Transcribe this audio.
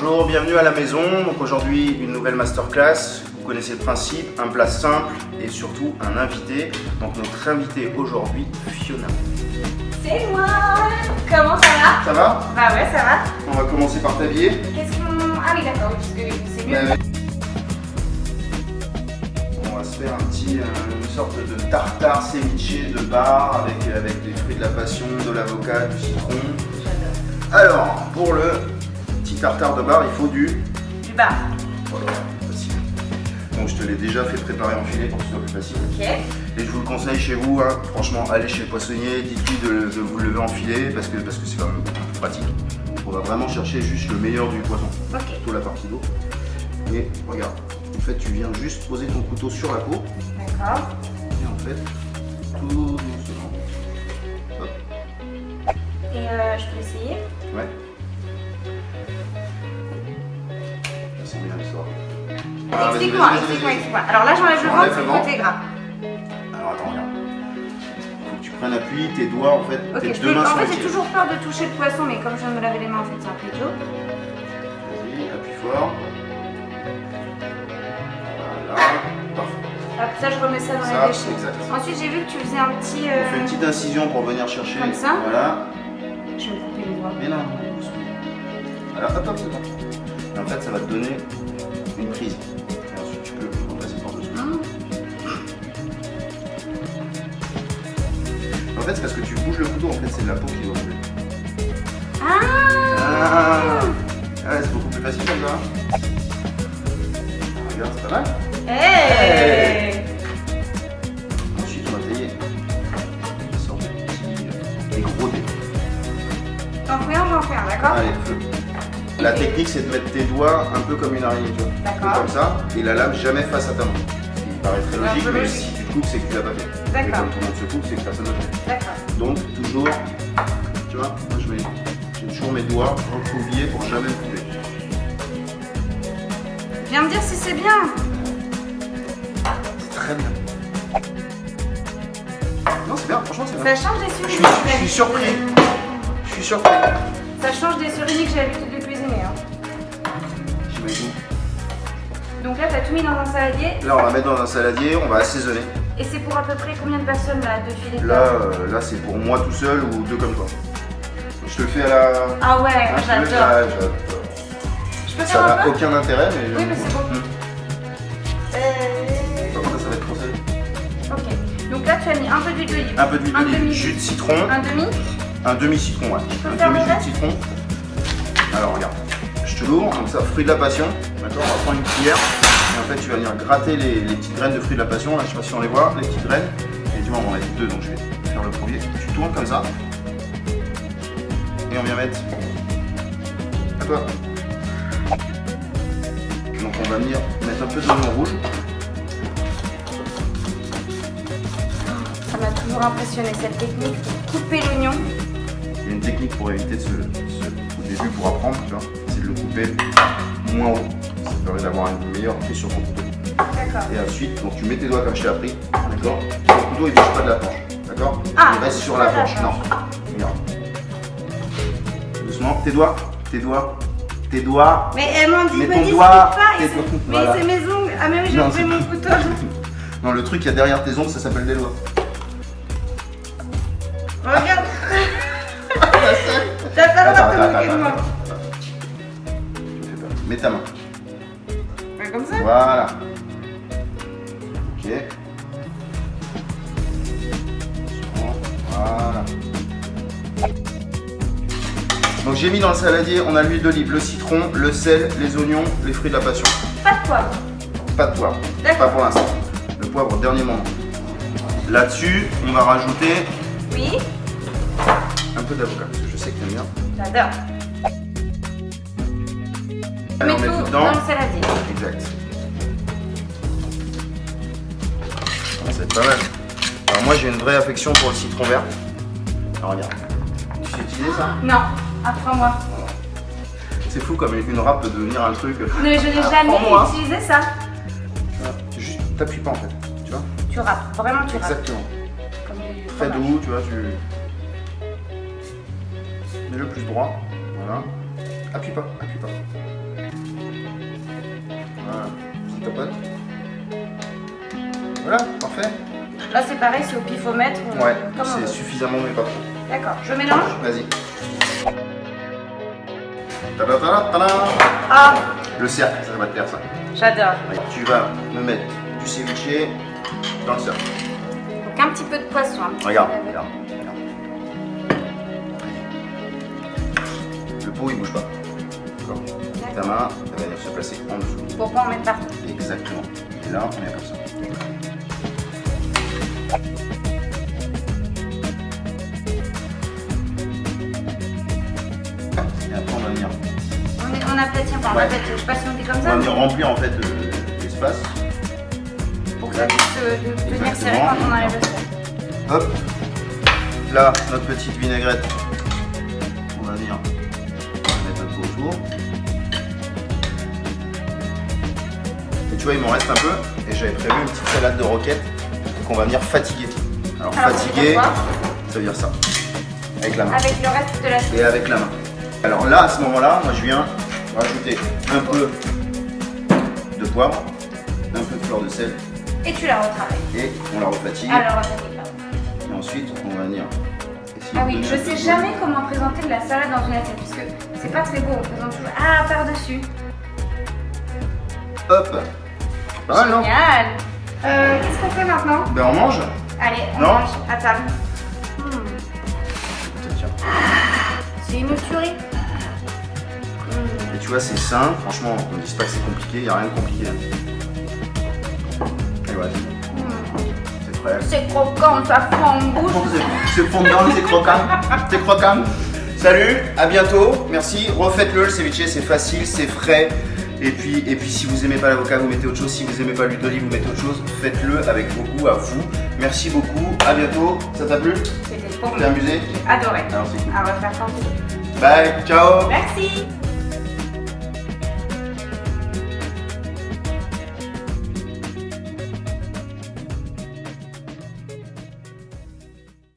Bonjour, bienvenue à la maison. Donc aujourd'hui, une nouvelle masterclass. Vous connaissez le principe, un plat simple et surtout un invité. Donc notre invité aujourd'hui, Fiona. C'est moi. Comment ça va? Ça va? Bah ouais, ça va. On va commencer par t'habiller. Qu'est-ce qu'on... Ah oui, d'accord, parce que c'est mieux. On va se faire une sorte de tartare ceviche de bar avec des fruits de la passion, de l'avocat, du citron. J'adore. Alors, pour le petit tartare de bar, il faut du bar. Voilà, facile. Donc je te l'ai déjà fait préparer en filet pour que ce soit plus facile. Ok. Et je vous le conseille chez vous, hein. Franchement, allez chez le poissonnier, dites-lui de vous le lever en filet parce que c'est quand même beaucoup plus pratique. On va vraiment chercher juste le meilleur du poisson, plutôt la partie d'eau. Et regarde, en fait tu viens juste poser ton couteau sur la peau. D'accord. Et en fait, tout doucement. Hop. Et je peux essayer? Ouais. Ça sent bien l'histoire. Explique-moi. Alors là j'enlève le ventre, c'est le côté gras. Alors attends, regarde. Faut que tu prennes appui, tes doigts en fait, Ok, tes deux mains en sont fait j'ai étirées. toujours peur de toucher le poisson, mais comme je viens de me laver les mains, en fait c'est un peu idiot. Vas-y, appuie fort. Voilà, parfait. Hop, ça je remets ça dans Ça, les déchets. exact. Ensuite j'ai vu que tu faisais un petit... On fait une petite incision pour venir chercher. Comme ça. Voilà. Je vais me couper les doigts. Mais non, doucement. Alors hop, c'est bon. Et en fait, ça va te donner une prise. Et ensuite, tu peux remplacer par-dessus. En fait, c'est parce que tu bouges le couteau, en fait, c'est la peau qui va bouger. Ah, ouais, c'est beaucoup plus facile comme ça. Regarde, c'est pas mal. Hey. Ensuite, on va tailler une sorte de petits des gros dés. T'en fais un, j'en fais un, d'accord? Allez, feu. La technique, c'est de mettre tes doigts un peu comme une araignée, tu vois. D'accord. Comme ça, et la lame jamais face à ta main. Il paraît très Un logique, peu mais logique. si tu te coupes, c'est que tu l'as pas fait. D'accord. Et comme tout le monde se coupe, c'est que personne ne l'a fait. D'accord. Donc, toujours, tu vois, moi j'ai toujours mes doigts recroquevillés pour jamais me couper. Viens me dire si c'est bien. C'est très bien. Non, c'est bien, franchement, c'est bien. Ça change des Je surimi. suis surpris. Je suis surpris. Ça change des surimi que j'ai l'habitude de cuisiner. Hein. J'imagine. Donc là, t'as tout mis dans un saladier. Là, on va mettre dans un saladier, on va assaisonner. Et c'est pour à peu près combien de personnes là, de filets de Là, bœuf? là c'est pour moi tout seul ou deux comme toi. Je te le fais à la. Ah ouais, Ah, j'adore. j'adore. Je peux Ça faire un n'a peu? aucun intérêt, mais. Oui, mais c'est bon. Par contre, ça va être trop salé. Ok. Donc là, tu as mis un peu d'huile d'olive. Un peu d'huile Un d'olive, demi. jus de citron, Un demi. un demi-citron, ouais. peux Un faire le demi-jus de reste citron. Alors, regarde. Je te l'ouvre, comme ça, fruit de la passion. D'accord, on va prendre une cuillère. Et en fait, tu vas venir gratter les petites graines de fruits de la passion. Là, je sais pas si on les voit, les petites graines. Et tu vois, on va en mettre deux, donc je vais faire le premier. Tu tournes comme ça. Et on vient mettre. À toi. Donc, on va venir mettre un peu d'oignon rouge. Ça m'a toujours impressionné cette technique de couper l'oignon. Il y a une technique pour éviter au début pour apprendre, tu vois, c'est de le couper moins haut. Ça permet d'avoir une meilleure prise sur ton couteau. D'accord. Et ensuite, donc tu mets tes doigts comme je t'ai appris, d'accord. Ton couteau il bouge pas de la planche, d'accord. Ah, il reste sur la planche. Non, regarde. Doucement, tes doigts, tes doigts, tes doigts. Mais elles m'ont dit, Mets me ton dispute doigt, pas. tes et c'est- doigts, Mais voilà. c'est mes ongles. Ah mais oui, j'ai Non, coupé c'est mon pas- couteau. Non, le truc qu'il y a derrière tes ongles, ça s'appelle des doigts. Regarde. T'as pas le droit de te moquer de moi. Tu me fais peur. Mets ta main. Ouais, comme ça. Voilà. Ok. Voilà. Donc j'ai mis dans le saladier, on a l'huile d'olive, le citron, le sel, les oignons, les fruits de la passion. Pas de poivre. Pas de poivre. D'accord. Pas pour l'instant. Le poivre au dernier moment. Là-dessus, on va rajouter Oui. un peu d'avocat, parce que je sais que t'aimes bien. J'adore. Allez, on Mets met tout tout dans dedans. le saladier. Exact. Ça va être pas mal. Alors moi j'ai une vraie affection pour le citron vert. Alors regarde. Tu sais utiliser ça? Non, apprends-moi. C'est fou comme une râpe peut devenir un truc. Non mais je n'ai jamais Apprends-moi. utilisé ça. Tu vois, tu juste t'appuies pas en fait. Tu vois? Tu râpes, vraiment tu râpes. Exactement. Comme du Très fromage. doux, tu vois, tu. Mets le plus droit. Voilà. Appuie pas, appuie pas. Voilà, petite tapote. Voilà, parfait. Là c'est pareil, c'est au pifomètre. Ouais, comme on c'est veut. suffisamment mais pas trop. D'accord, je mélange. Vas-y. Tada, tada, tada. Ah, Le cercle, ça va te plaire ça. j'adore. Tu vas me mettre du ceviche dans le cercle. Donc un petit peu de poisson. Un petit Regarde, peu de- regarde. Le pot il bouge pas. D'accord. Ta main, elle va venir se placer en dessous. Pour pas en mettre partout. Exactement. Et là, on est comme ça. Et après, on va venir. On aplatit, enfin on Ouais. aplatit. Je sais pas si on dit comme On ça. va venir remplir en fait l'espace. Pour que ça puisse tenir serré Exactement. quand on enlève le sel. Hop. Là, notre petite vinaigrette. On va venir mettre un peu autour. Et tu vois, il m'en reste un peu. Et j'avais prévu une petite salade de roquette qu'on va venir fatiguer. Alors Alors, fatiguer, ça veut dire quoi? ça veut dire ça. Avec la main. Avec le reste de la sauce. Et avec la main. Alors là, à ce moment-là, moi je viens rajouter un peu de poivre, un peu de fleur de sel Et tu la retravailles. et on la refatigue. Alors, attaquez là. Et ensuite, on va venir. essayer Ah de oui, donner je un peu sais de jamais comment présenter de la salade dans une assiette puisque c'est pas très beau, on présente toujours par-dessus. Hop. Pas mal, non? Génial. Qu'est-ce qu'on fait maintenant? Ben on mange. Allez, on Non. mange à table. Tiens. C'est une tuerie. Et tu vois, c'est sain. Franchement, on ne dit pas que c'est compliqué, il n'y a rien de compliqué. Hein. Et voilà, c'est prêt. C'est croquant, ça fond en bouche. C'est fondant, c'est croquant. C'est croquant. Salut, à bientôt. Merci. Refaites-le, le ceviche, c'est facile, c'est frais. Et puis si vous aimez pas l'avocat, vous mettez autre chose. Si vous aimez pas l'huile d'olive, vous mettez autre chose. Faites-le avec beaucoup à vous. Merci beaucoup. À bientôt. Ça t'a plu? C'était trop T'es bon. amusé? J'ai adoré. Alors c'est cool. À refaire quand tu veux. Bye. Ciao. Merci.